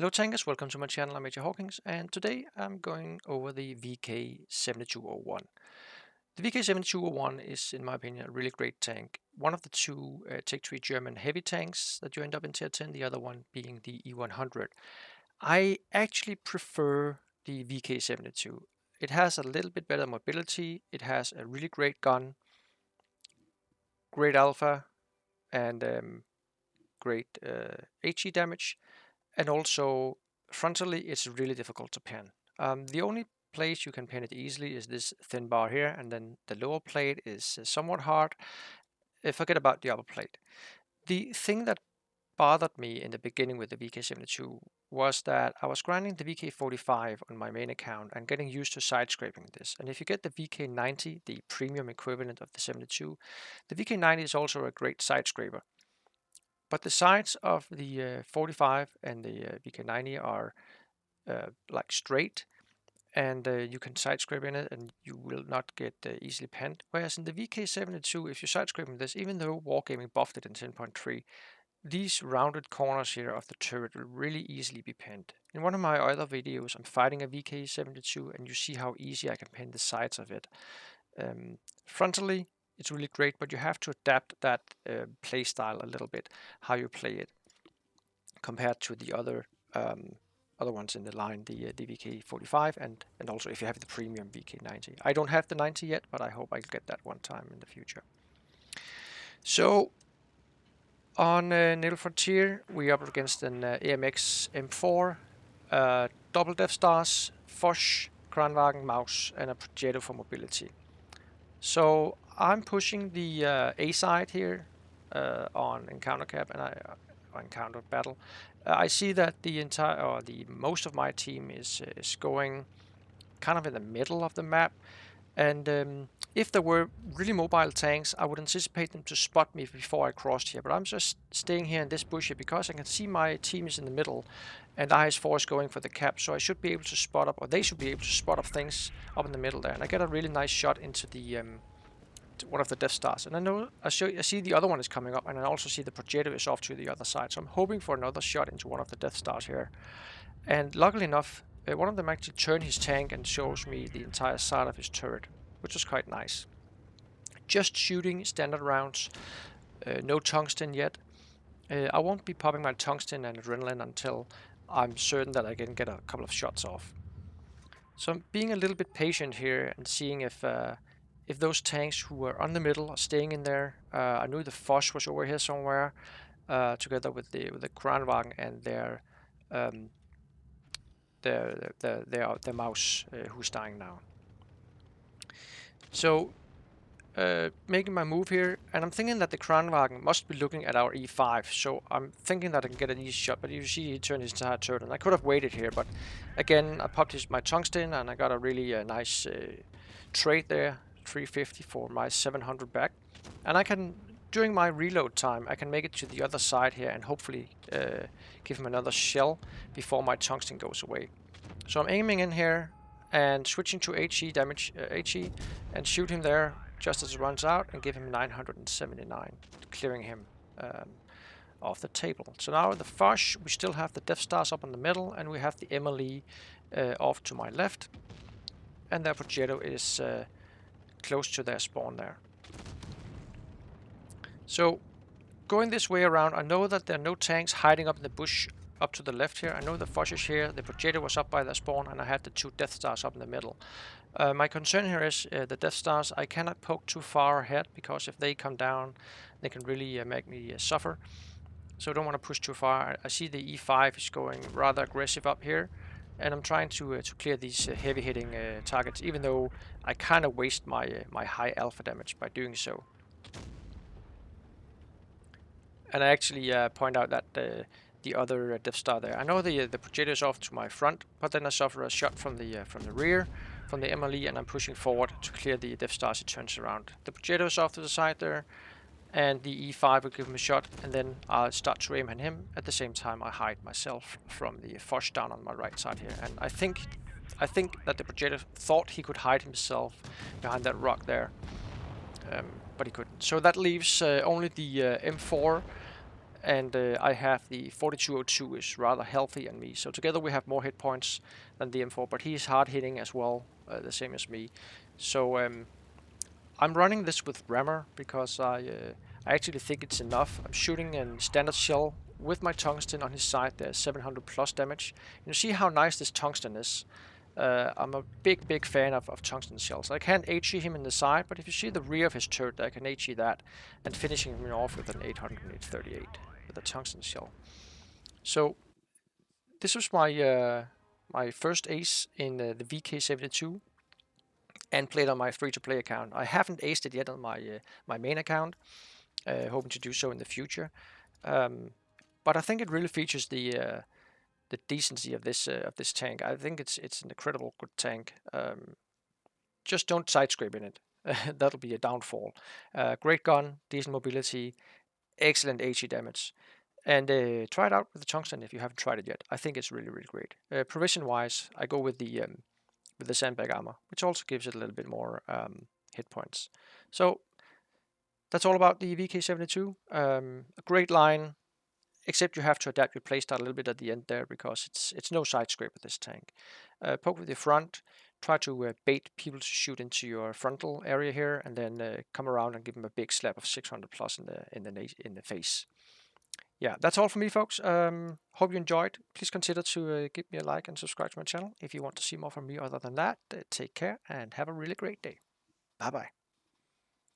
Hello tankers, welcome to my channel. I'm Major Hawkins, and today I'm going over the VK7201. The VK7201 is, in my opinion, a really great tank. One of the two Tech 3 German heavy tanks that you end up in tier 10, the other one being the E100. I actually prefer the VK72. It has a little bit better mobility, it has a really great gun, great alpha, and great HE damage. And also frontally it's really difficult to pan. The only place you can pan it easily is this thin bar here, and then the lower plate is somewhat hard. Forget about the upper plate. The thing that bothered me in the beginning with the VK72 was that I was grinding the VK45 on my main account and getting used to side scraping this. And if you get the VK90, the premium equivalent of the 72, the VK90 is also a great side scraper. But the sides of the 45 and the VK90 are like straight, and you can side scrape in it and you will not get easily panned. Whereas in the VK72, if you side scraping this, even though Wargaming buffed it in 10.3, these rounded corners here of the turret will really easily be panned. In one of my other videos, I'm fighting a VK72 and you see how easy I can pan the sides of it. Frontally, it's really great, but you have to adapt that play style a little bit, how you play it, compared to the other ones in the line, the VK45, and also if you have the premium VK90. I don't have the 90 yet, but I hope I'll get that one time in the future. So on Naval Frontier, we're up against an AMX M4, double Death Stars, Foch, Kranwagen, Maus, and a Progetto for mobility. So I'm pushing the A side here on encounter cap and encounter battle. I see that most of my team is going kind of in the middle of the map, and if there were really mobile tanks, I would anticipate them to spot me before I crossed here. But I'm just staying here in this bush here because I can see my team is in the middle, and IS4 is going for the cap, so I should be able to spot up, or they should be able to spot up things up in the middle there. And I get a really nice shot into the one of the Death Stars, and I see the other one is coming up, and I also see the Progetto is off to the other side. So I'm hoping for another shot into one of the Death Stars here. And luckily enough, one of them actually turned his tank and shows me the entire side of his turret, which was quite nice. Just shooting standard rounds, no tungsten yet. I won't be popping my tungsten and adrenaline until I'm certain that I can get a couple of shots off. So I'm being a little bit patient here and seeing if those tanks who were on the middle are staying in there. I knew the Foch was over here somewhere, together with the Kranwagen and their Maus, who's dying now. So making my move here, and I'm thinking that the Kranwagen must be looking at our E5, so I'm thinking that I can get an easy shot, but you see he turned his entire turret, and I could have waited here, but again, I popped my tungsten, and I got a really nice trade there, 350 for my 700 back, and I can, during my reload time, I can make it to the other side here and hopefully give him another shell before my tungsten goes away. So I'm aiming in here and switching to HE damage, HE, and shoot him there just as it runs out and give him 979, clearing him off the table. So now the Foch, we still have the Death Stars up in the middle, and we have the MLE off to my left, and their Progetto is close to their spawn there. So going this way around, I know that there are no tanks hiding up in the bush up to the left here. I know the Foch is here, the Progetto was up by their spawn, and I had the two Death Stars up in the middle. My concern here is the Death Stars. I cannot poke too far ahead, because if they come down, they can really make me suffer. So I don't want to push too far. I see the E5 is going rather aggressive up here, and I'm trying to clear these heavy-hitting targets, even though I kind of waste my high alpha damage by doing so. And I actually point out that the other Death Star there. I know the Progetto is off to my front, but then I suffer a shot from the rear, from the MLE, and I'm pushing forward to clear the Death Stars. He turns around. The Progetto is off to the side there, and the E5 will give him a shot, and then I'll start to aim at him. At the same time, I hide myself from the Foch down on my right side here, and I think that the Progetto thought he could hide himself behind that rock there, but he couldn't. So that leaves only the M4 and I have the 4202 is rather healthy on me. So together we have more hit points than the M4, but he's hard hitting as well, the same as me. So I'm running this with rammer because I actually think it's enough. I'm shooting in standard shell with my tungsten on his side. There's 700 plus damage. You see how nice this tungsten is. I'm a big fan of tungsten shells. I can't HE him in the side, but if you see the rear of his turret, I can HE that and finishing him off with an 800 and 838 with a tungsten shell. So this was my first ace in the VK72 and played on my free-to-play account. I haven't aced it yet on my main account, hoping to do so in the future. But I think it really features the decency of this tank. I think it's an incredible good tank. Just don't side scrape in it. That'll be a downfall. Great gun, decent mobility, excellent HE damage. And try it out with the tungsten if you haven't tried it yet. I think it's really great. Provision-wise, I go with the sandbag armor, which also gives it a little bit more hit points. So that's all about the VK72. A great line, except you have to adapt your playstyle a little bit at the end there because it's no side scrape with this tank. Poke with your front, try to bait people to shoot into your frontal area here, and then come around and give them a big slap of 600 plus in the face. Yeah, that's all for me, folks. Hope you enjoyed. Please consider to give me a like and subscribe to my channel if you want to see more from me. Other than that, take care and have a really great day. Bye bye.